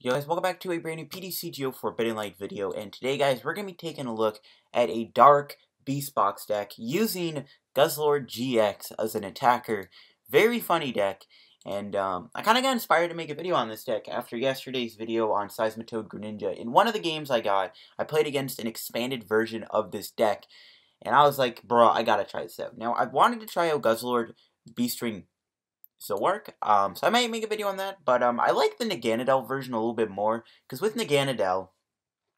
Yo guys, welcome back to a brand new PTCGO Forbidden Light video, and today guys, we're going to be taking a look at a dark beast box deck using Guzzlord-GX as an attacker. Very funny deck, and I kind of got inspired to make a video on this deck after yesterday's video on Seismitoad Greninja. In one of the games I played against an expanded version of this deck, and I was like, bro, I gotta try this out. Now, I wanted to try out Guzzlord Beast Ring so I might make a video on that, but I like the Naganadel version a little bit more, because with Naganadel,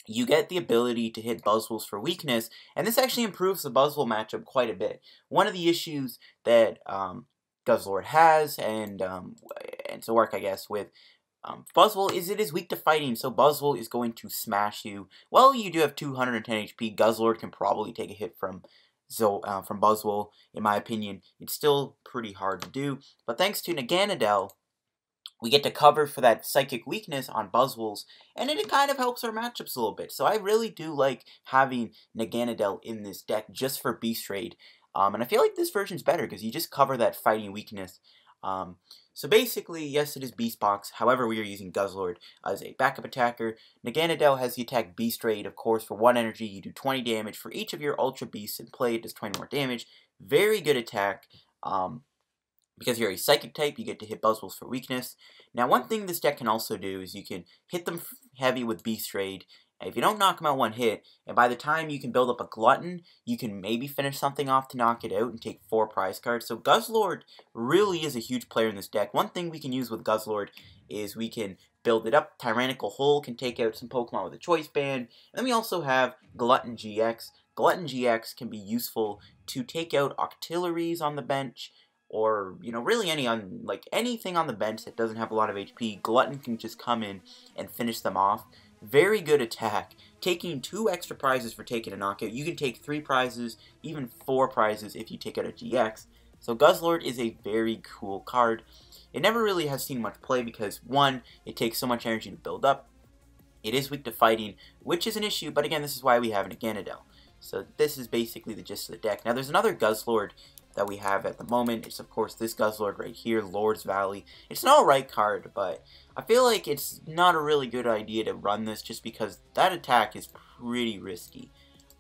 you get the ability to hit Buzzwoles for weakness, and this actually improves the Buzzwole matchup quite a bit. One of the issues that Guzzlord has, and Zork, I guess, with Buzzwole is it is weak to fighting, so Buzzwole is going to smash you. Well, you do have 210 HP, Guzzlord can probably take a hit from Buzzwole. In my opinion, it's still pretty hard to do, but thanks to Naganadel, we get to cover for that psychic weakness on Buzzwoles, and it kind of helps our matchups a little bit. So I really do like having Naganadel in this deck just for Beast Raid, and I feel like this version's better because you just cover that fighting weakness. So basically, yes, it is Beast Box. However, we are using Guzzlord as a backup attacker. Naganadel has the attack Beast Raid, of course, for 1 energy. You do 20 damage. For each of your Ultra Beasts in play, it does 20 more damage. Very good attack. Because you're a Psychic type, you get to hit Buzzwoles for weakness. Now, one thing this deck can also do is you can hit them heavy with Beast Raid. If you don't knock them out one hit, and by the time you can build up a Glutton, you can maybe finish something off to knock it out and take 4 prize cards. So Guzzlord really is a huge player in this deck. One thing we can use with Guzzlord is we can build it up. Tyrannical Hole can take out some Pokemon with a Choice Band. And then we also have glutton-GX. glutton-GX can be useful to take out Octilleries on the bench, or, you know, really anything on the bench that doesn't have a lot of HP. Glutton can just come in and finish them off. Very good attack. Taking 2 extra prizes for taking a knockout. You can take 3 prizes, even 4 prizes if you take out a GX. So Guzzlord is a very cool card. It never really has seen much play because, 1, it takes so much energy to build up. It is weak to fighting, which is an issue, but again, this is why we have Naganadel. So this is basically the gist of the deck. Now, there's another Guzzlord that we have at the moment. It's, of course, this Guzzlord right here, Lord's Valley. It's an alright card, but I feel like it's not a really good idea to run this just because that attack is pretty risky,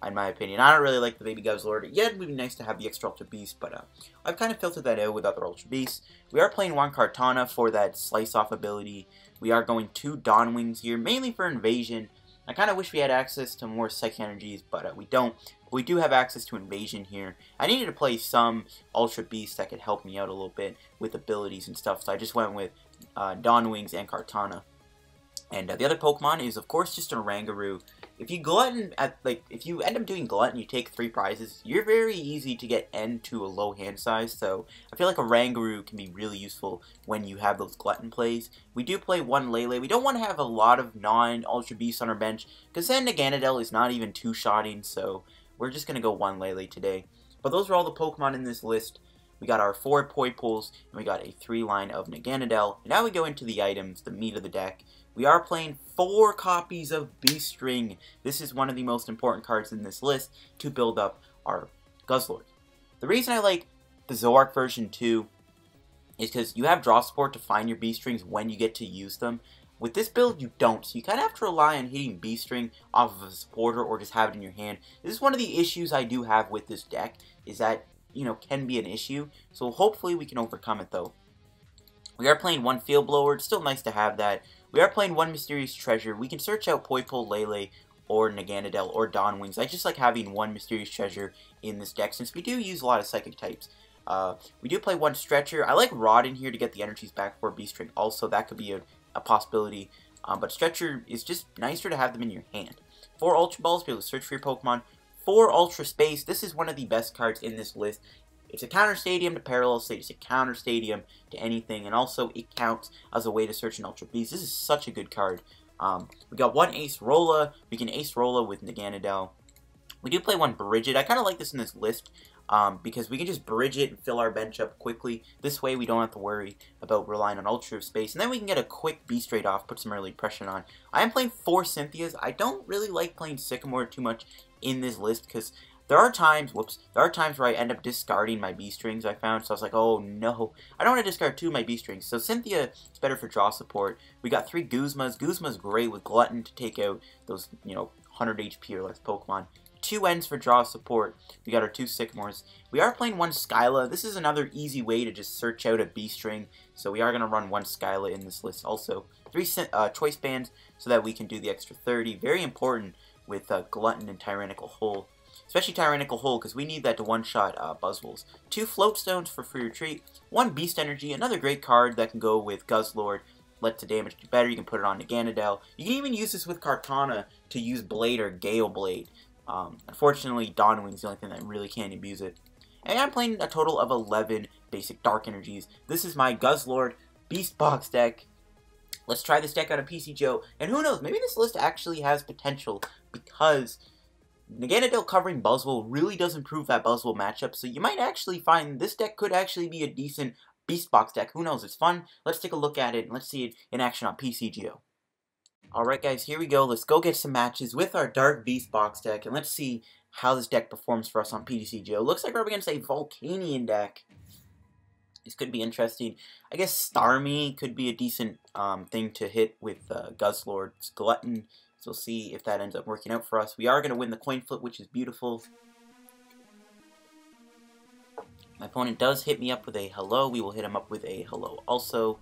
in my opinion. I don't really like the baby Guzzlord. Yeah, it would be nice to have the extra Ultra Beast, but I've kind of filtered that out with other Ultra Beasts. We are playing 1 Kartana for that Slice-Off ability. We are going 2 Dawn Wings here, mainly for Invasion. I kind of wish we had access to more Psychic Energies, but we don't. We do have access to Invasion here. I needed to play some Ultra Beasts that could help me out a little bit with abilities and stuff, so I just went with Dawn Wings and Kartana. And the other Pokemon is, of course, just an Oranguru. If you glutton if you end up doing Glutton, you take 3 prizes, you're very easy to get N to a low hand size, so I feel like Oranguru can be really useful when you have those Glutton plays. We do play 1 Lele. We don't want to have a lot of non-Ultra Beasts on our bench, because then Naganadel is not even 2-shotting, so we're just going to go 1 Lele today. But those are all the Pokemon in this list. We got our 4 Poipoles, and we got a 3-line of Naganadel. Now we go into the items, the meat of the deck. We are playing 4 copies of Beast Ring. This is one of the most important cards in this list to build up our Guzzlord. The reason I like the Zoroark version 2 is because you have draw support to find your Beast Rings when you get to use them. With this build, you don't, so you kind of have to rely on hitting Beast Ring off of a supporter or just have it in your hand. This is one of the issues I do have with this deck, is that, you know, can be an issue. So hopefully we can overcome it, though. We are playing 1 Field Blower. It's still nice to have that. We are playing 1 Mysterious Treasure. We can search out Poipole, Lele, or Naganadel, or Dawn Wings. I just like having 1 Mysterious Treasure in this deck, since we do use a lot of Psychic types. We do play 1 Stretcher. I like Rod in here to get the energies back for Beast Ring. Also, that could be a possibility. But Stretcher is just nicer to have them in your hand. 4 Ultra Balls to be able to search for your Pokemon. 4 Ultra Space. This is one of the best cards in this list. It's a counter stadium to Parallel State. It's a counter stadium to anything. And also, it counts as a way to search an Ultra Beast. This is such a good card. We got 1 Acerola. We can Acerola with Naganadel. We do play 1 Brigette. I kind of like this in this list because we can just Brigette and fill our bench up quickly. This way, we don't have to worry about relying on Ultra Space. And then we can get a quick Beast Raid off, put some early pressure on. I am playing 4 Cynthias. I don't really like playing Sycamore too much in this list because There are times where I end up discarding my Beast Rings I found, so I was like, oh no, I don't want to discard 2 of my Beast Rings. So Cynthia is better for draw support. We got 3 Guzmas. Guzma's great with Glutton to take out those, 100 HP or less Pokemon. 2 Ends for draw support. We got our 2 Sycamores. We are playing 1 Skyla. This is another easy way to just search out a Beast Ring. So we are going to run 1 Skyla in this list also. 3 Choice Bands so that we can do the extra 30. Very important with Glutton and Tyrannical Hole. Especially Tyrannical Hole, because we need that to one-shot Buzzwoles. 2 Float Stones for free retreat. 1 Beast Energy, another great card that can go with Guzzlord. Let the damage do better. You can put it on Naganadel. You can even use this with Kartana to use Blade or Gale Blade. Unfortunately, Dawnwing's the only thing that really can abuse it. And I'm playing a total of 11 basic Dark Energies. This is my Guzzlord Beast Box deck. Let's try this deck out of PTCGO. And who knows, maybe this list actually has potential because Naganadel covering Buzzwole really does improve that Buzzwole matchup. So you might actually find this deck could actually be a decent Beast Box deck. Who knows, it's fun. Let's take a look at it and let's see it in action on PTCGO. Alright guys, here we go. Let's go get some matches with our Dark Beast Box deck, and let's see how this deck performs for us on PTCGO. Looks like we're up against a Volcanion deck. This could be interesting. I guess Starmie could be a decent thing to hit with Guzzlord's Glutton. So we'll see if that ends up working out for us. We are going to win the coin flip, which is beautiful. My opponent does hit me up with a hello. We will hit him up with a hello also.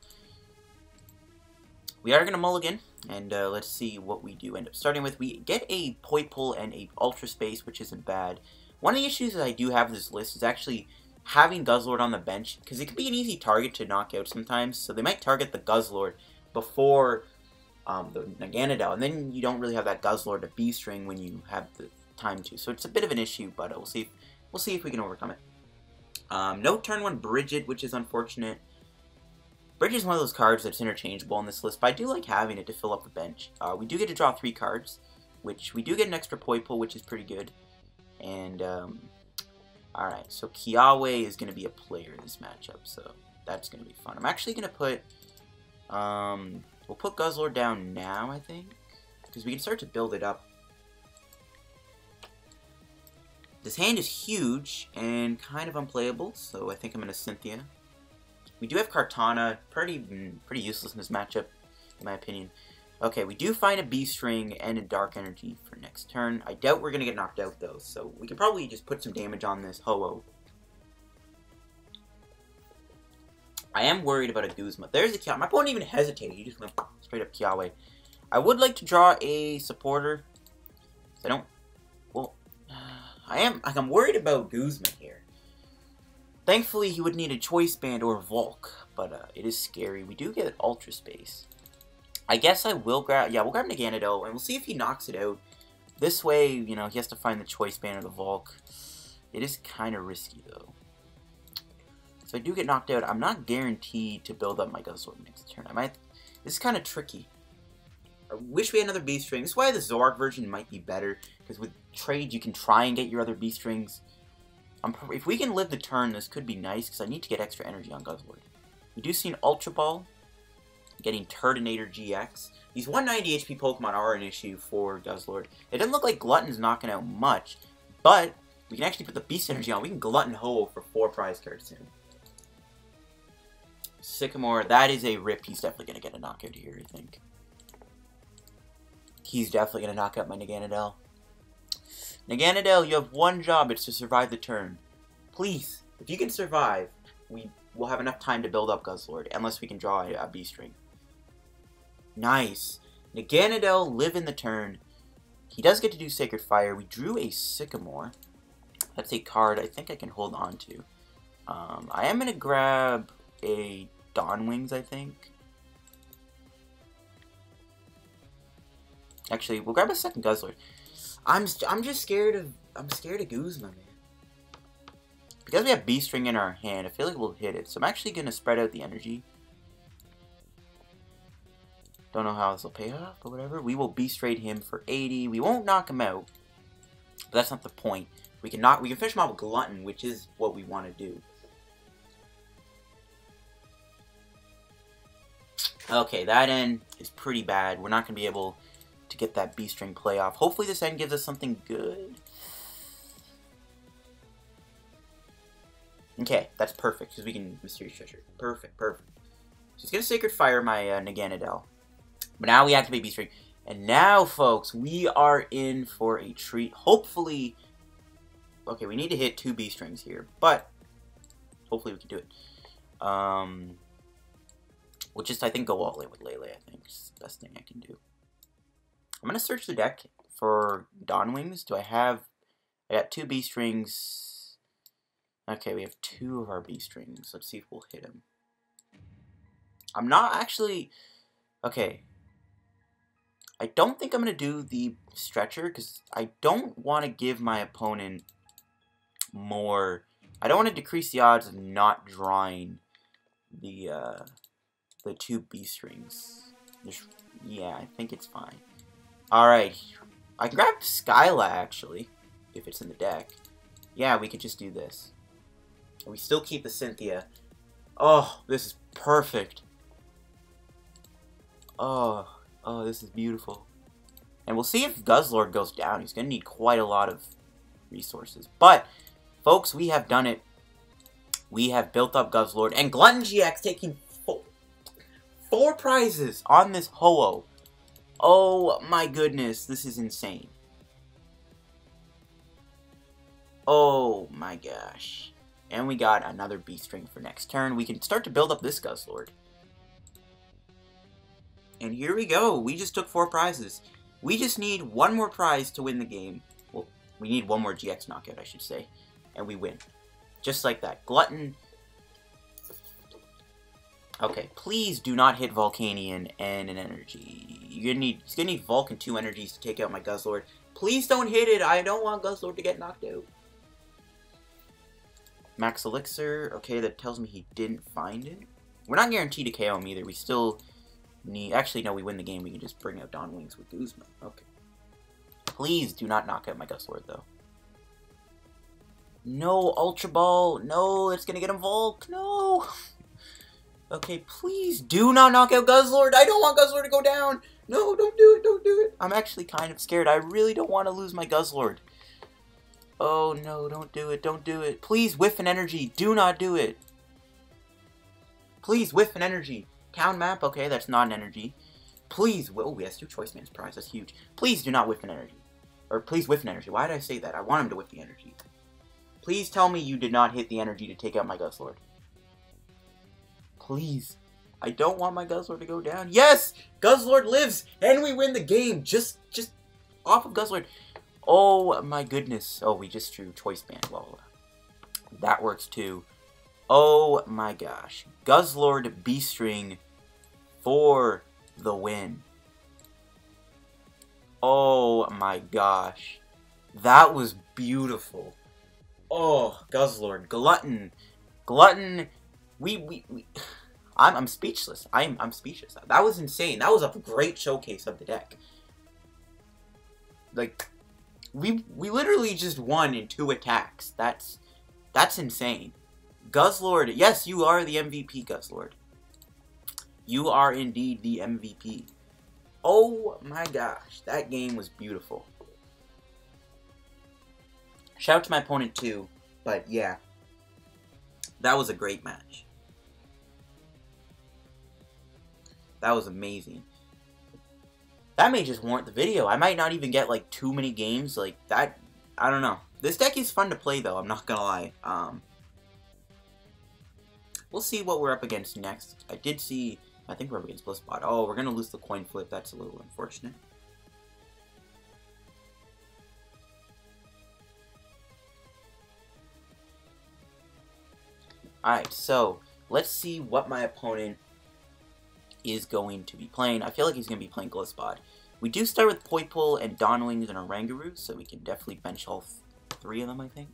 We are going to mulligan, and let's see what we do end up starting with. We get a Poipole and a Ultra Space, which isn't bad. One of the issues that I do have with this list is actually having Guzzlord on the bench, because it can be an easy target to knock out sometimes. So they might target the Guzzlord before the Naganadel, and then you don't really have that Guzzlord to Beast Ring when you have the time to. So it's a bit of an issue, but we'll see if we can overcome it. No turn 1 Brigette, which is unfortunate. Brigette is one of those cards that's interchangeable on this list, but I do like having it to fill up the bench. We do get to draw 3 cards, which we do get an extra Poipole, which is pretty good. And, alright, so Kiawe is going to be a player in this matchup, so that's going to be fun. I'm actually going to put, we'll put Guzzlord down now, I think, because we can start to build it up. This hand is huge and kind of unplayable, so I think I'm going to Cynthia. We do have Kartana, pretty useless in this matchup, in my opinion. Okay, we do find a Beast Ring and a Dark Energy for next turn. I doubt we're going to get knocked out, though, so we can probably just put some damage on this Ho-Oh. I am worried about a Guzma. There's a Kiawe. My opponent even hesitated. He just went straight up Kiawe. I would like to draw a supporter. I don't... Well, I'm worried about Guzma here. Thankfully, he would need a Choice Band or Volk, but it is scary. We do get Ultra Space. I guess I will grab... Yeah, we'll grab Naganadel, and we'll see if he knocks it out. This way, he has to find the Choice Band or the Volk. It is kind of risky, though. So I do get knocked out. I'm not guaranteed to build up my Guzzlord next turn. This is kind of tricky. I wish we had another Beast Ring. This is why the Zoroark version might be better, because with trades, you can try and get your other Beast Rings. If we can live the turn, this could be nice, because I need to get extra energy on Guzzlord. We do see an Ultra Ball, getting Turtonator-GX. These 190 HP Pokemon are an issue for Guzzlord. It doesn't look like Glutton's knocking out much, but we can actually put the Beast Energy on. We can Glutton Ho for 4 prize cards soon. Sycamore, that is a rip. He's definitely going to get a knockout here, I think. He's definitely going to knock out my Naganadel. Naganadel, you have one job. It's to survive the turn. Please, if you can survive, we will have enough time to build up Guzzlord, unless we can draw a Beast Ring. Nice. Naganadel, live in the turn. He does get to do Sacred Fire. We drew a Sycamore. That's a card I think I can hold on to. I am going to grab a Dawnwings, I think. Actually, we'll grab a second Guzzlord. I'm just scared of... I'm scared of Guzma, man. Because we have Beast Ring in our hand, I feel like we'll hit it. So I'm actually going to spread out the energy. Don't know how this will pay off, but whatever. We will Beast Raid him for 80. We won't knock him out. But that's not the point. We can finish him off with Glutton, which is what we want to do. Okay, that end is pretty bad. We're not going to be able to get that Beast Ring play off. Hopefully this end gives us something good. Okay, that's perfect, because we can Mysterious Treasure. Perfect, perfect. So he's going to Sacred Fire my Naganadel. But now we activate Beast Ring. And now, folks, we are in for a treat. Hopefully... Okay, we need to hit 2 Beast Rings here, but hopefully we can do it. We'll just, I think, go all in with Lele, I think. It's the best thing I can do. I'm going to search the deck for Dawn Wings. Do I have... I got 2 Beast Rings. Okay, we have 2 of our Beast Rings. Let's see if we'll hit him. I'm not actually... Okay. I don't think I'm going to do the Stretcher, because I don't want to give my opponent more... I don't want to decrease the odds of not drawing the 2 Beast Rings. Yeah, I think it's fine. Alright. I can grab Skyla, actually, if it's in the deck. Yeah, we could just do this. We still keep the Cynthia. Oh, this is perfect. Oh, this is beautiful. And we'll see if Guzzlord goes down. He's going to need quite a lot of resources. But, folks, we have done it. We have built up Guzzlord. And Glutton-GX taking 4 prizes on this Ho-Oh. Oh, my goodness. This is insane. Oh, my gosh. And we got another Beast Ring for next turn. We can start to build up this Guzzlord. And here we go. We just took 4 prizes. We just need 1 more prize to win the game. Well, we need 1 more GX knockout, I should say. And we win. Just like that. Glutton. Okay, please do not hit Volcanion and an energy. He's gonna need Volk and 2 energies to take out my Guzzlord. Please don't hit it. I don't want Guzzlord to get knocked out. Max Elixir. Okay, that tells me he didn't find it. We're not guaranteed to KO him either. We still need... Actually, no, we win the game. We can just bring out Dawn Wings with Guzma. Okay. Please do not knock out my Guzzlord, though. No, Ultra Ball. No, it's gonna get him Volk. No. Okay, please do not knock out Guzzlord. I don't want Guzzlord to go down. No, don't do it. Don't do it. I'm actually kind of scared. I really don't want to lose my Guzzlord. Oh, no, don't do it. Don't do it. Please whiff an energy. Do not do it. Please whiff an energy. Town map. Okay, that's not an energy. Please. Oh, yes, 2 Choice Man's prize. That's huge. Please do not whiff an energy. Or please whiff an energy. Why did I say that? I want him to whiff the energy. Please tell me you did not hit the energy to take out my Guzzlord. Please. I don't want my Guzzlord to go down. Yes! Guzzlord lives! And we win the game! Just off of Guzzlord. Oh my goodness. Oh, we just drew Choice Band. Well, that works too. Oh my gosh. Guzzlord Beast Ring for the win. Oh my gosh. That was beautiful. Oh, Guzzlord. Glutton. Glutton. I'm speechless. I'm speechless. That was insane. That was a great showcase of the deck. Like, we literally just won in 2 attacks. That's insane. Guzzlord, yes, you are the MVP, Guzzlord. You are indeed the MVP. Oh my gosh, that game was beautiful. Shout out to my opponent too, but yeah. That was a great match. That was amazing. That may just warrant the video. I might not even get, like, too many games like that. I don't know. This deck is fun to play, though. I'm not gonna lie. We'll see what we're up against next. I did see... I think we're up against Blitzbot. Oh, we're gonna lose the coin flip. That's a little unfortunate. Alright, so... let's see what my opponent is going to be playing. I feel like he's going to be playing Blitzbot. We do start with Poipole and Dawn Wings and Oranguru, so we can definitely bench all 3 of them, I think.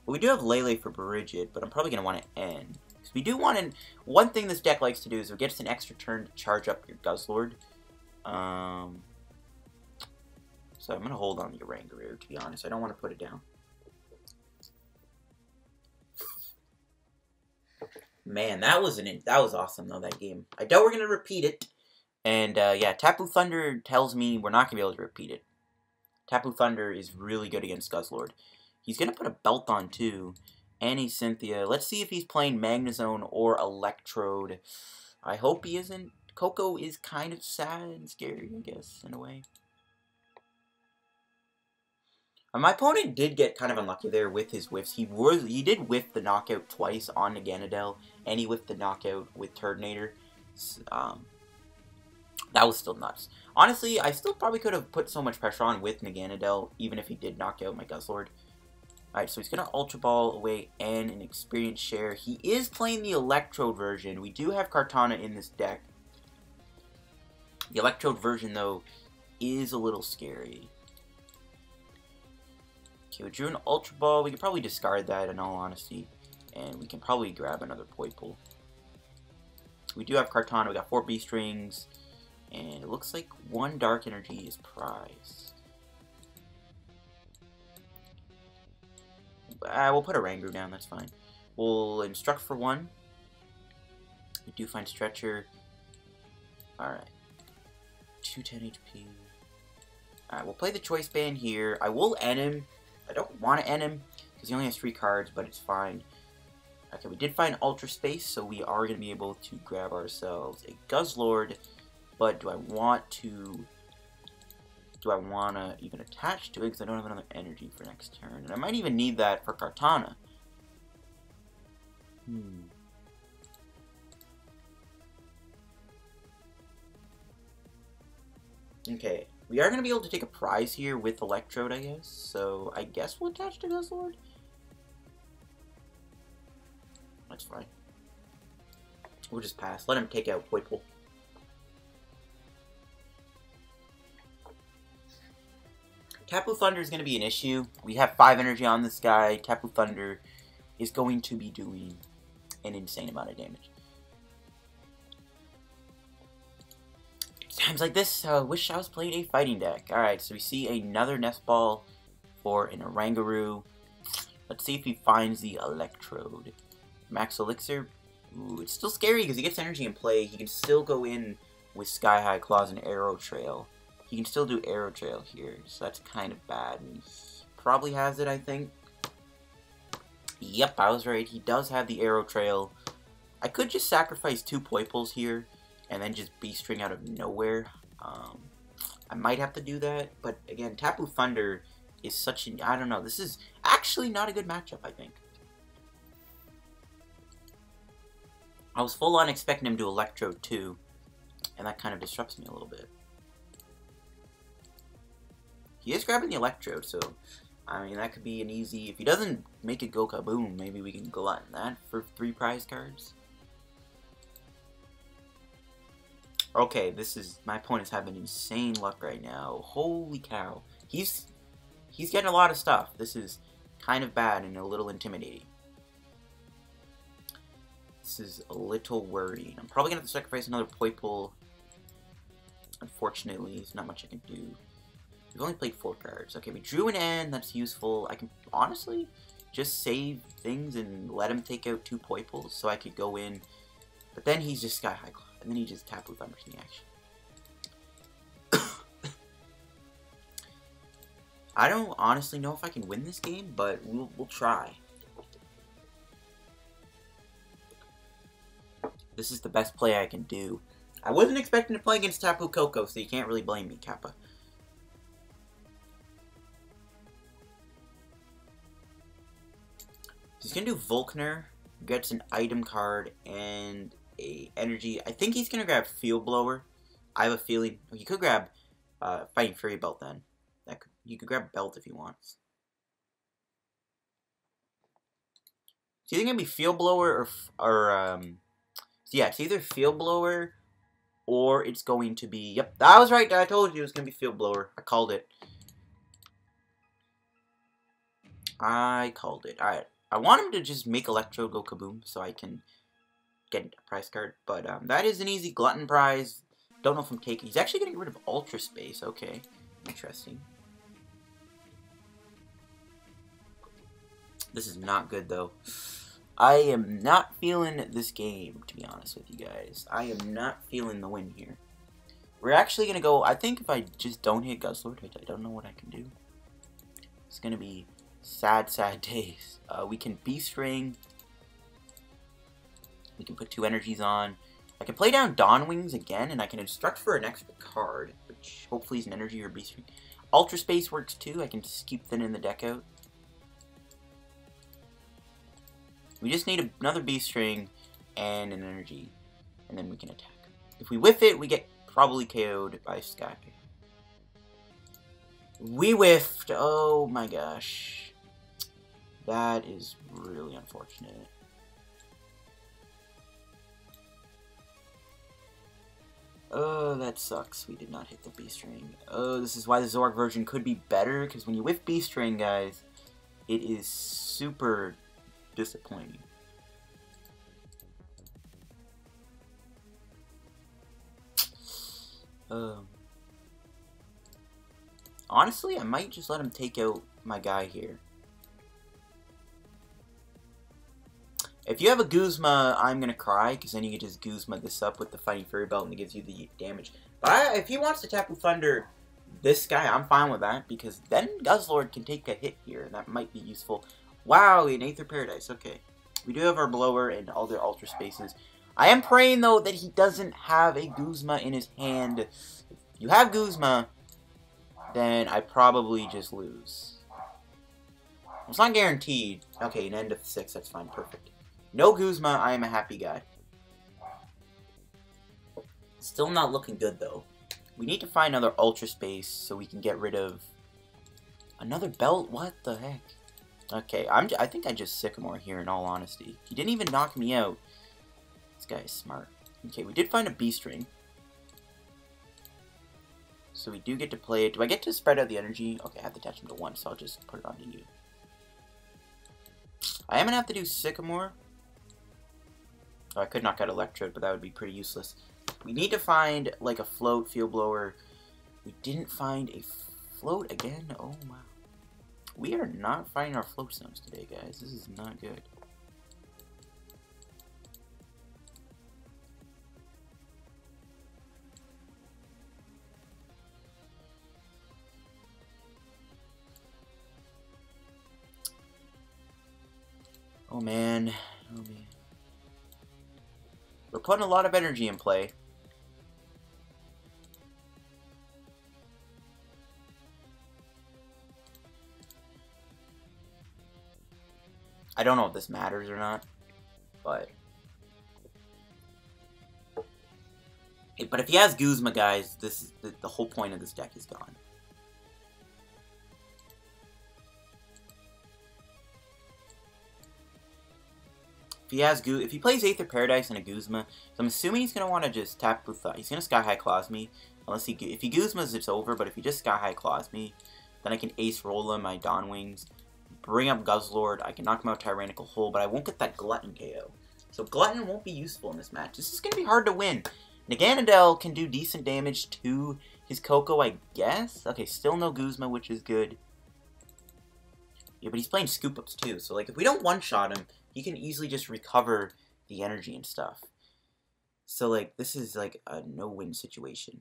But we do have Lele for Brigette, but I'm probably going to want to end. Because we do want to... One thing this deck likes to do is it gets an extra turn to charge up your Guzzlord. So I'm going to hold on the Oranguru, to be honest. I don't want to put it down. Man, that was awesome, though, that game. I doubt we're going to repeat it. And, yeah, Tapu Thunder tells me we're not going to be able to repeat it. Tapu Thunder is really good against Guzzlord. He's going to put a belt on, too. and a Cynthia. Let's see if he's playing Magnezone or Electrode. I hope he isn't. Koko is kind of sad and scary, I guess, in a way. My opponent did get kind of unlucky there with his whiffs. He did whiff the knockout twice on Naganadel, and he whiffed the knockout with Turtonator. That was still nuts. Honestly, I still probably could have put so much pressure on with Naganadel, even if he did knock out my Guzzlord. Alright, so he's going to Ultra Ball away and an Experience Share. He is playing the Electrode version. We do have Kartana in this deck. The Electrode version, though, is a little scary. Okay, we drew an Ultra Ball. We could probably discard that, in all honesty. And we can probably grab another Poipole. We do have Kartana. We got 4 Beast Rings. And it looks like 1 Dark Energy is prized. We'll put Oranguru down, that's fine. We'll Instruct for 1. We do find Stretcher. Alright. 210 HP. Alright, we'll play the Choice Band here. I will end him. I don't want to end him, because he only has 3 cards, but it's fine. Okay, we did find Ultra Space, so we are going to be able to grab ourselves a Guzzlord. But do I want to even attach to it, because I don't have another energy for next turn. And I might even need that for Kartana. Okay, we are going to be able to take a prize here with Electrode, I guess. So I guess we'll attach to Guzzlord. That's fine. We'll just pass. Let him take out Poipole. Tapu Thunder is going to be an issue. We have 5 energy on this guy. Tapu Thunder is going to be doing an insane amount of damage. Times like this, wish I was playing a fighting deck. Alright, so we see another Nest Ball for an Oranguru. Let's see if he finds the Electrode. Max Elixir. Ooh, it's still scary because he gets energy in play. He can still go in with Sky High Claws and Arrow Trail. He can still do Arrow Trail here, so that's kind of bad. And he probably has it, I think. Yep, I was right. He does have the Arrow Trail. I could just sacrifice 2 Poipoles here, and then just Beast Ring out of nowhere. I might have to do that, but again, Tapu Thunder is such an... I don't know, this is actually not a good matchup, I think. I was full on expecting him to Electrode too, and that kind of disrupts me a little bit. He is grabbing the Electrode, so, I mean, that could be an easy... If he doesn't make it go kaboom, maybe we can glutton that for 3 prize cards. Okay, this is... My opponent's having insane luck right now. Holy cow. He's getting a lot of stuff. This is kind of bad and a little intimidating. This is a little worrying. I'm probably going to have to sacrifice another Poipole. Unfortunately, there's not much I can do. We've only played 4 cards. Okay, we drew an N. That's useful. I can honestly just save things and let him take out 2 Poipoles so I could go in. But then he's just Sky High Claw. And then he just Tapu Thunders in the action. I don't honestly know if I can win this game, but we'll try. This is the best play I can do. I wasn't expecting to play against Tapu Koko, so you can't really blame me, Kappa. He's going to do Volcanion, gets an item card, and a energy. I think he's going to grab Field Blower. I have a feeling he could grab Fighting Fury Belt then. You could grab Belt if he wants. So you think it'd be Field Blower or yeah, it's either Field Blower or it's going to be, yep, I was right. I told you it was going to be Field Blower. I called it. Alright. I want him to just make Electrode go kaboom so I can get a prize card. But that is an easy glutton prize. Don't know if I'm taking... He's actually getting rid of Ultra Space. Okay. Interesting. This is not good, though. I am not feeling this game, to be honest with you guys. I am not feeling the win here. We're actually going to go... I think if I just don't hit Guzzlord, I don't know what I can do. It's going to be Sad, sad days. We can Beast Ring. We can put 2 energies on. I can play down Dawn Wings again, and I can instruct for an extra card, which hopefully is an energy or Beast Ring. Ultra Space works too. I can just keep thinning the deck out. We just need another Beast Ring and an energy, and then we can attack. If we whiff it, we get probably KO'd by Sky. We whiffed! Oh my gosh. That is really unfortunate. Oh, that sucks. We did not hit the Beast Ring. Oh, this is why the Zoroark version could be better, because when you whiff Beast Ring, guys, it is super disappointing. Honestly, I might just let him take out my guy here. If you have a Guzma, I'm gonna cry, because then you can just Guzma this up with the Fighting Fairy Belt and it gives you the damage. But if he wants to Tapu Thunder this guy, I'm fine with that, because then Guzzlord can take a hit here, and that might be useful. Wow, an Aether Paradise, okay. We do have our Blower and all their Ultra Spaces. I am praying, though, that he doesn't have a Guzma in his hand. If you have Guzma, then I probably just lose. It's not guaranteed. Okay, an end of 6, that's fine, perfect. No Guzma, I am a happy guy. Still not looking good, though. We need to find another Ultra Space so we can get rid of another belt. What the heck? Okay, I think I just Sycamore here, in all honesty. He didn't even knock me out. This guy is smart. Okay, we did find a Beast Ring. So we do get to play it. Do I get to spread out the energy? Okay, I have to attach him to 1, so I'll just put it onto you. I am going to have to do Sycamore. Oh, I could knock out Electrode, but that would be pretty useless. We need to find, like, a Float, Field Blower. We didn't find a Float again? Oh, wow. We are not finding our Float Stones today, guys. This is not good. Oh, man. Oh, man. We're putting a lot of energy in play. I don't know if this matters or not, but if he has Guzma, guys, this is the whole point of this deck is gone. If he plays Aether Paradise and a Guzma, so I'm assuming he's gonna want to just tap with. He's gonna Sky High Claws me, unless if he Guzmas, it's over. But if he just Sky High Claws me, then I can Acerola my Dawn Wings, bring up Guzzlord. I can knock him out Tyrannical Hole, but I won't get that Glutton KO. So Glutton won't be useful in this match. This is gonna be hard to win. Naganadel can do decent damage to his Koko, I guess. Okay, still no Guzma, which is good. Yeah, but he's playing Scoop Ups too, so like if we don't one-shot him, he can easily just recover the energy and stuff. So, like, this is, like, a no-win situation,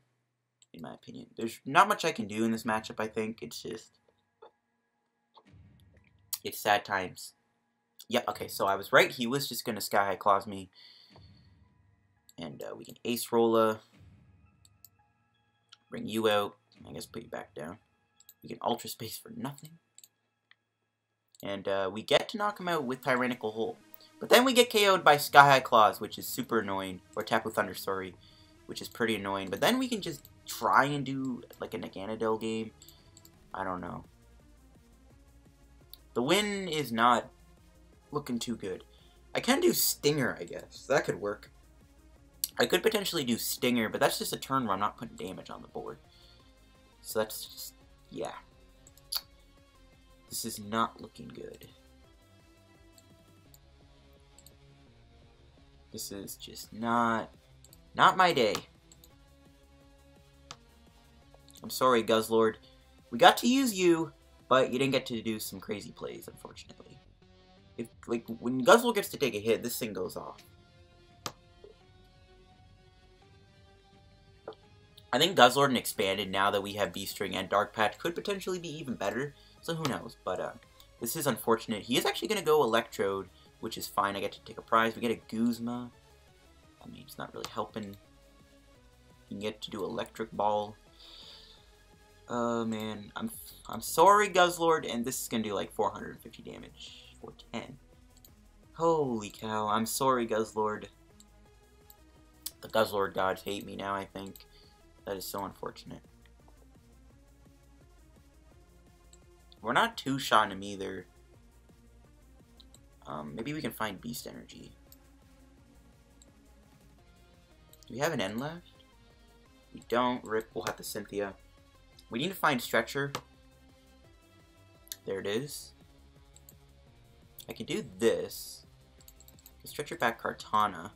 in my opinion. There's not much I can do in this matchup, I think. It's just... it's sad times. Yep, okay, so I was right. He was just going to Sky High Claws me. And we can Acerola. Bring you out. I guess put you back down. We can Ultra Space for nothing. And we get to knock him out with Tyrannical Hole. But then we get KO'd by Sky High Claws, which is super annoying. Or Tapu Thunder, sorry. Which is pretty annoying. But then we can just try and do, like, a Naganadel game. I don't know. The win is not looking too good. I can do Stinger, I guess. That could work. I could potentially do Stinger, but that's just a turn where I'm not putting damage on the board. So that's just... yeah. This is not looking good. This is just not my day. I'm sorry, Guzzlord. We got to use you, but you didn't get to do some crazy plays, unfortunately. If, like, when Guzzlord gets to take a hit, this thing goes off. I think Guzzlord and Expanded, now that we have Beast Ring and Dark Patch, could potentially be even better. So who knows? But This is unfortunate. He is actually going to go Electrode, which is fine. I get to take a prize. We get a Guzma. I mean, it's not really helping. You get to do Electric Ball. Man. I'm sorry, Guzzlord, and this is going to do like 450 damage. 410. Holy cow. I'm sorry, Guzzlord. The Guzzlord gods hate me now, I think. That is so unfortunate. We're not too shot him either. Maybe we can find Beast Energy. Do we have an N left? We don't. Rip, we'll have the Cynthia. We need to find Stretcher. There it is. I can do this. Stretcher back Kartana.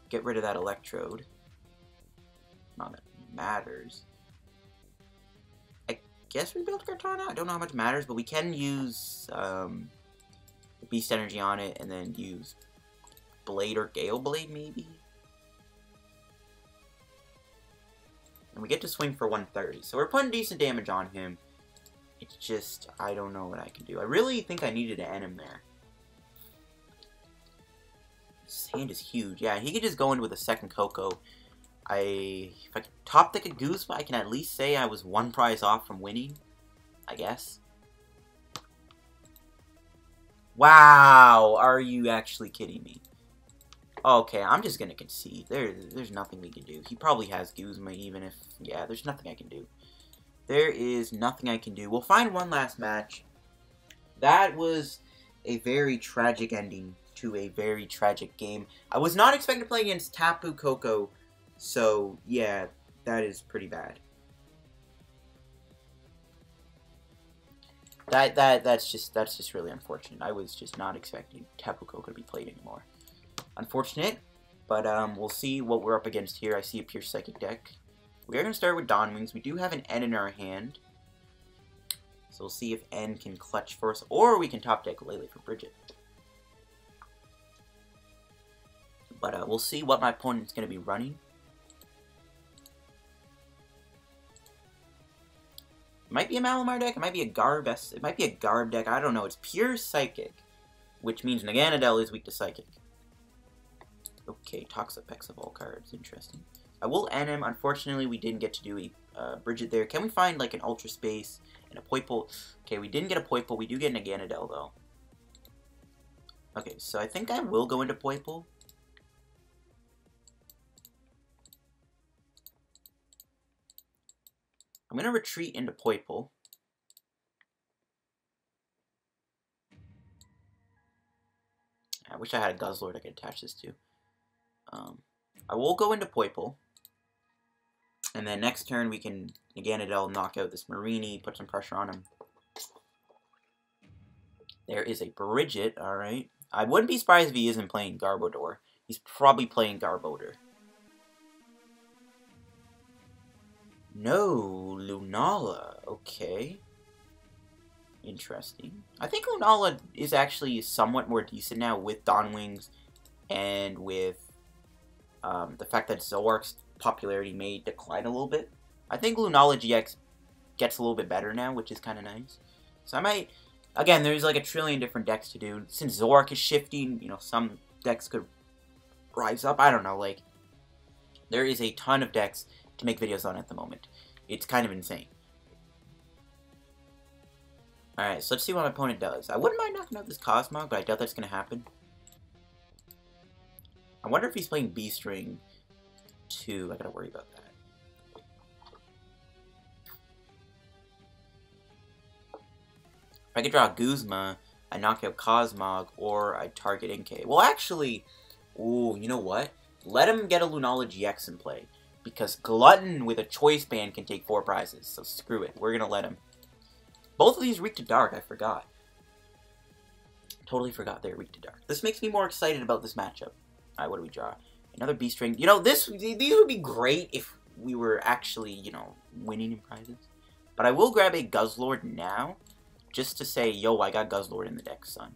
Get rid of that Electrode. Not that it matters. I guess we built Kartana? I don't know how much matters, but we can use Beast Energy on it and then use Blade or Gale Blade, maybe? And we get to swing for 130. So we're putting decent damage on him. It's just, I don't know what I can do. I really think I needed to end him there. His hand is huge. Yeah, he could just go in with a second Koko. If I could top deck a Guzma, I can at least say I was one prize off from winning. I guess. Wow, are you actually kidding me? Okay, I'm just gonna concede. There's nothing we can do. He probably has Guzma, even if... Yeah, there's nothing I can do. There is nothing I can do. We'll find one last match. That was a very tragic ending to a very tragic game. I was not expecting to play against Tapu Koko, so yeah, that is pretty bad. That's just really unfortunate. I was just not expecting Tapu Koko to be played anymore. Unfortunate, but we'll see what we're up against here. I see a pure psychic deck. We are going to start with Dawn Wings. We do have an N in our hand, so we'll see if N can clutch for us, or we can top deck Lele for Brigette. But we'll see what my opponent's going to be running. It might be a Malamar deck. It might be a Garb. It might be a Garb deck. I don't know. It's pure Psychic, which means Naganadel is weak to Psychic. Okay, Toxapex of all cards. Interesting. I will end him. Unfortunately, we didn't get to do a Brigette there. Can we find like an Ultra Space and a Poipole? Okay, we didn't get a Poipole. We do get Naganadel though. Okay, so I think I will go into Poipole. I'm going to retreat into Poipole. I wish I had a Guzzlord I could attach this to. I will go into Poipole. And then next turn we can Naganadel knock out this Marini, put some pressure on him. There is a Brigette, alright. I wouldn't be surprised if he isn't playing Garbodor. He's probably playing Garbodor. No, Lunala. Okay. Interesting. I think Lunala is actually somewhat more decent now with Dawn Wings and with the fact that Zoroark's popularity may decline a little bit. I think Lunala-GX gets a little bit better now, which is kind of nice. So I might... Again, there's like a trillion different decks to do. Since Zoroark is shifting, you know, some decks could rise up. I don't know, like... There is a ton of decks to make videos on at the moment. It's kind of insane. Alright, so let's see what my opponent does. I wouldn't mind knocking out this Cosmog, but I doubt that's going to happen. I wonder if he's playing Beast Ring too. I gotta worry about that. If I could draw a Guzma, I knock out Cosmog, or I target Inkay. Well, actually, ooh, you know what? Let him get a Lunala-GX in play. Because Glutton with a Choice Band can take 4 prizes, so screw it. We're gonna let him. Both of these are weak to Dark, I forgot. Totally forgot they're weak to Dark. This makes me more excited about this matchup. Alright, what do we draw? Another Beast Ring. You know, these would be great if we were actually, you know, winning in prizes. But I will grab a Guzzlord now, just to say, yo, I got Guzzlord in the deck, son.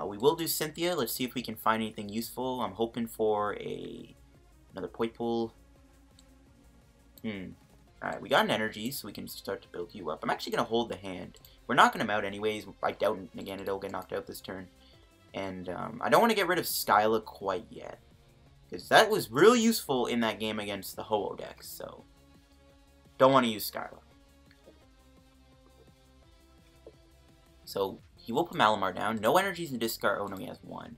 We will do Cynthia. Let's see if we can find anything useful. I'm hoping for another Poipole. I Alright, we got an energy, so we can start to build you up. I'm actually going to hold the hand. We're knocking him out anyways. I doubt Naganadel will get knocked out this turn. And I don't want to get rid of Skyla quite yet. Because that was really useful in that game against the Ho-Oh decks, so don't want to use Skyla. So he will put Malamar down. No energies in discard. Oh no, he has one.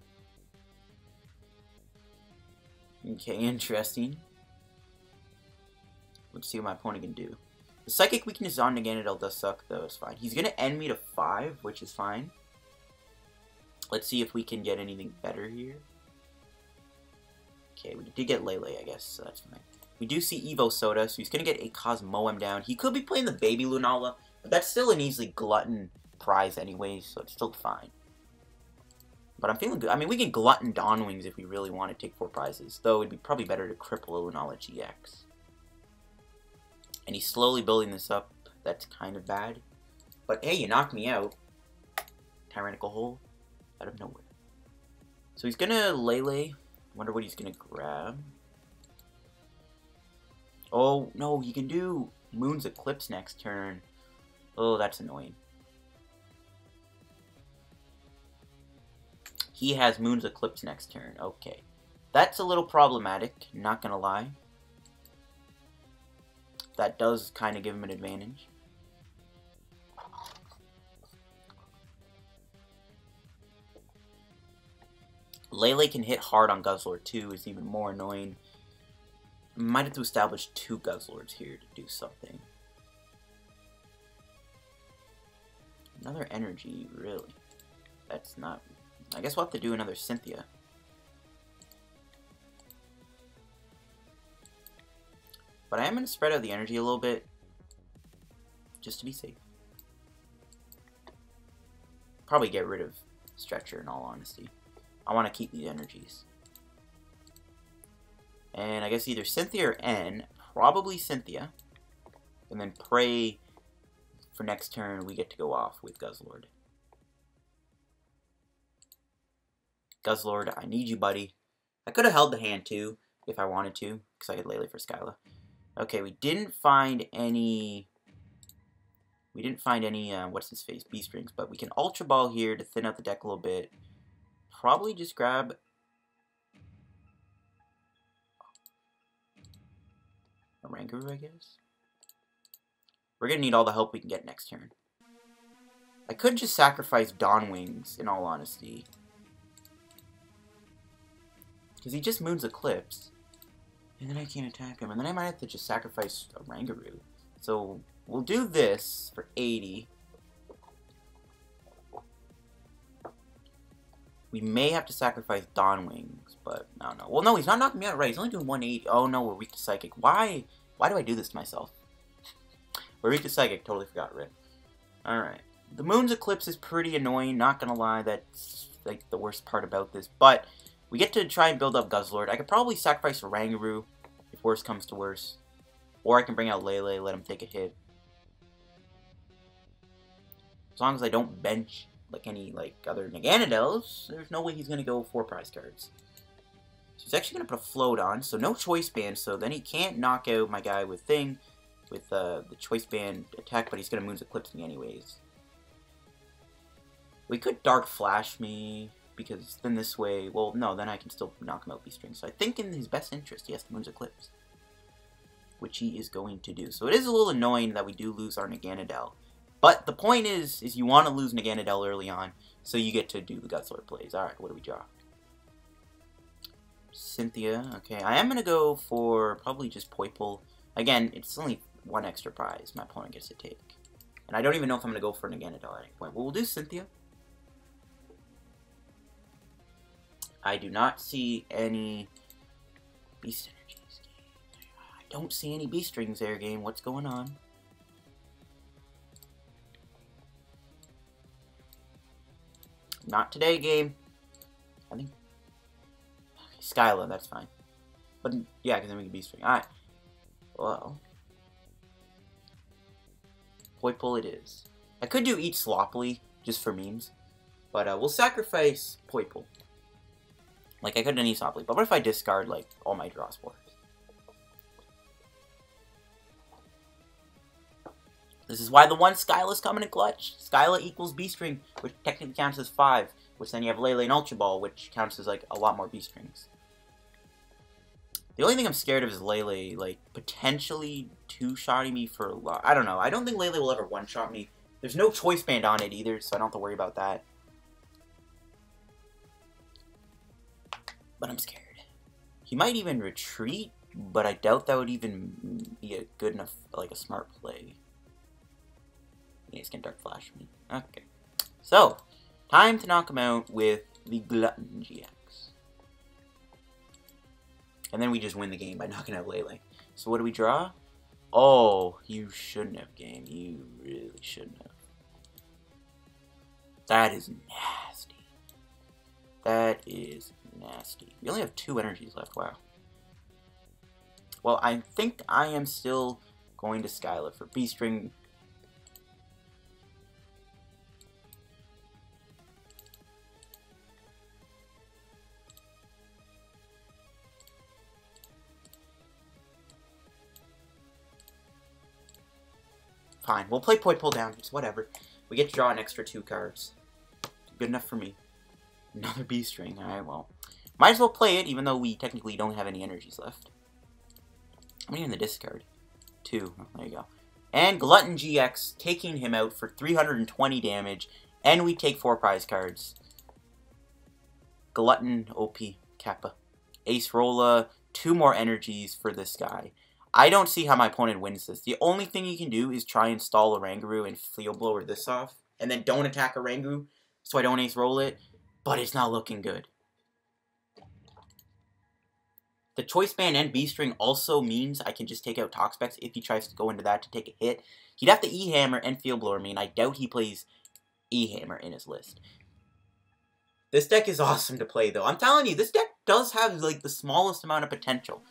Okay, interesting. Let's see what my opponent can do. The Psychic weakness on Naganadel does suck, though. It's fine. He's going to end me to 5, which is fine. Let's see if we can get anything better here. Okay, we did get Lele, I guess, so that's fine. We do see Evo Soda, so he's going to get a Cosmoem down. He could be playing the baby Lunala, but that's still an easily glutton prize anyway, so it's still fine. But I'm feeling good. I mean, we can glutton Dawnwings if we really want to take 4 prizes, though it'd be probably better to cripple a Lunala-GX. And he's slowly building this up. That's kind of bad. But hey, you knocked me out. Tyrannical Hole. Out of nowhere. So he's gonna Lele. Wonder what he's gonna grab. Oh, no, he can do Moon's Eclipse next turn. Oh, that's annoying. He has Moon's Eclipse next turn. Okay. That's a little problematic, not gonna lie. That does kind of give him an advantage. Lele can hit hard on Guzzlord too, is even more annoying. Might have to establish 2 Guzzlords here to do something. Another energy, really. That's not... I guess we'll have to do another Cynthia. But I am going to spread out the energy a little bit, just to be safe. Probably get rid of Stretcher in all honesty. I want to keep these energies. And I guess either Cynthia or N, probably Cynthia. And then pray for next turn we get to go off with Guzzlord. Guzzlord, I need you, buddy. I could have held the hand too, if I wanted to, because I could Lele for Skyla. Okay, we didn't find any... what's his face, Beast Rings, but we can Ultra Ball here to thin out the deck a little bit. Probably just grab... Oranguru, I guess? We're gonna need all the help we can get next turn. I could just sacrifice Dawnwings, in all honesty. Because he just Moon's Eclipse. And then I can't attack him. And then I might have to just sacrifice Oranguru. So, we'll do this for 80. We may have to sacrifice Dawnwings, but I don't know. Well, no, he's not knocking me out right. He's only doing 180. Oh, no, we're weak to Psychic. Why do I do this to myself? We're weak to Psychic. Totally forgot, right? Alright. The Moon's Eclipse is pretty annoying. Not gonna lie. That's, like, the worst part about this. But we get to try and build up Guzzlord. I could probably sacrifice Oranguru if worse comes to worse. Or I can bring out Lele, let him take a hit. As long as I don't bench like any other Naganadels, there's no way he's going to go 4 prize cards. So he's actually going to put a Float on, so no Choice Band, so then he can't knock out my guy with the Choice Band attack, but he's going to Moon's Eclipse me anyways. We could Dark Flash me, because then this way, well, no, then I can still knock him out Beast Ring. So I think in his best interest, he has to Moon's Eclipse, which he is going to do. So it is a little annoying that we do lose our Naganadel. But the point is you want to lose Naganadel early on, so you get to do the Guzzlord plays. Alright, what do we draw? Cynthia. Okay, I am going to go for probably just Poipole. Again, it's only 1 extra prize my opponent gets to take. And I don't even know if I'm going to go for Naganadel at any point. Well, we'll do Cynthia. I do not see any Beast Energies. I don't see any Beast Rings there, game. What's going on? Not today, game. I think... Okay, Skyla, that's fine. But, yeah, because then we can Beast Ring. Alright. Well. Poipole it is. I could do Eat Sloppily, just for memes. But, we'll sacrifice Poipole. Like, I could have Eat Sloppily. But what if I discard, like, all my draw spores? This is why the one Skyla's coming in clutch. Skyla equals Beast Ring, which technically counts as 5. Which then you have Lele and Ultra Ball, which counts as, like, a lot more Beast Rings. The only thing I'm scared of is Lele, like, potentially two-shotting me for a lot. I don't know. I don't think Lele will ever one-shot me. There's no choice band on it either, so I don't have to worry about that. But I'm scared. He might even retreat, but I doubt that would even be a good enough, like, a smart play. Yeah, he's gonna Dark Flash me. Okay. So, time to knock him out with the glutton-GX. And then we just win the game by knocking out Lele. So what do we draw? Oh, you shouldn't have, game. You really shouldn't have. That is nasty. That is nasty. We only have 2 energies left. Wow. Well, I think I am still going to Skyla for Beast Ring. Fine, we'll play Poipole down. It's whatever. We get to draw an extra 2 cards. Good enough for me. Another Beast Ring. Alright, well. Might as well play it, even though we technically don't have any energies left. How many in the discard? 2. Oh, there you go. And Glutton-GX, taking him out for 320 damage. And we take 4 prize cards. Glutton, OP, Kappa. Acerola, 2 more energies for this guy. I don't see how my opponent wins this. The only thing you can do is try and stall Oranguru and Field Blower this off. And then don't attack Oranguru, so I don't ace roll it. But it's not looking good. The Choice Band and Beast Ring also means I can just take out Toxapex if he tries to go into that to take a hit. He'd have to E-Hammer and Field Blower me, and I doubt he plays E-Hammer in his list. This deck is awesome to play, though. I'm telling you, this deck does have, like, the smallest amount of potential.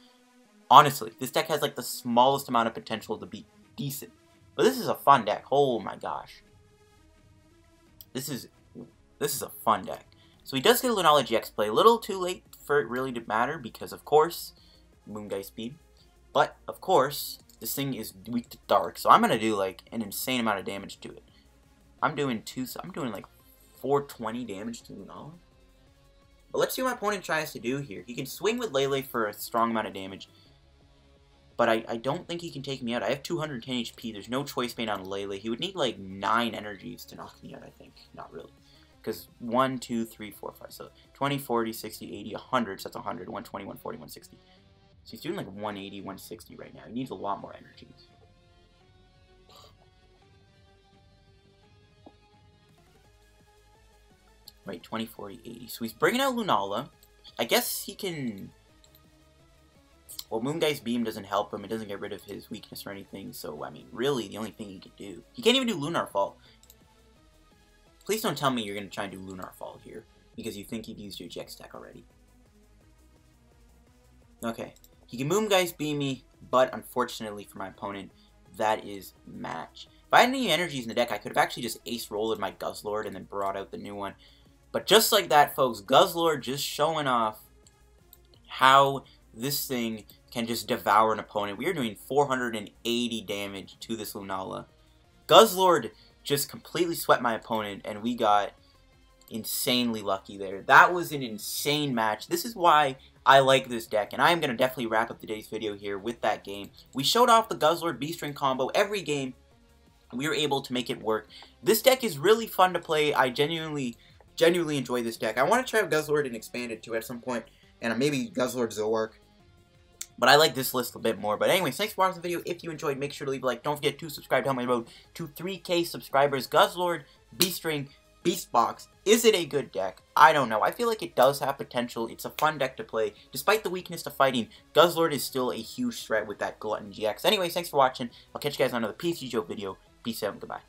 Honestly, this deck has, like, the smallest amount of potential to be decent. But this is a fun deck. Oh, my gosh. This is a fun deck. So he does get a Lunala-GX play. A little too late for it really to matter because, of course, Moongeist Beam. But, of course, this thing is weak to Dark. So I'm going to do, like, an insane amount of damage to it. I'm doing, like, 420 damage to Lunala. But let's see what my opponent tries to do here. He can swing with Lele for a strong amount of damage. But I don't think he can take me out. I have 210 HP. There's no choice band on Lele. He would need like 9 energies to knock me out, I think. Not really. Because 1, 2, 3, 4, 5. So 20, 40, 60, 80, 100. So that's 100, 120, 140, 160. So he's doing like 180, 160 right now. He needs a lot more energies. Right, 20, 40, 80. So he's bringing out Lunala. I guess he can... Well, Moongeist Beam doesn't help him. It doesn't get rid of his weakness or anything. So, I mean, really, the only thing he can do... He can't even do Lunar Fall. Please don't tell me you're going to try and do Lunar Fall here. Because you think you've used your GX deck already. Okay. He can Moongeist Beam me, but unfortunately for my opponent, that is match. If I had any energies in the deck, I could have actually just ace-rolled my Guzzlord and then brought out the new one. But just like that, folks, Guzzlord just showing off how this thing can just devour an opponent. We are doing 480 damage to this Lunala. Guzzlord just completely swept my opponent, and we got insanely lucky there. That was an insane match. This is why I like this deck, and I am going to definitely wrap up today's video here with that game. We showed off the Guzzlord Beast Ring combo every game. We were able to make it work. This deck is really fun to play. I genuinely enjoy this deck. I want to try Guzzlord and expand it too at some point, and maybe Guzzlord Zoroark. But I like this list a bit more. But anyways, thanks for watching the video. If you enjoyed, make sure to leave a like. Don't forget to subscribe to help my road to 3K subscribers. Guzzlord, Beast Ring, Beast Box. Is it a good deck? I don't know. I feel like it does have potential. It's a fun deck to play. Despite the weakness to fighting, Guzzlord is still a huge threat with that Glutton-GX. Anyways, thanks for watching. I'll catch you guys on another PTCGO video. Peace out and goodbye.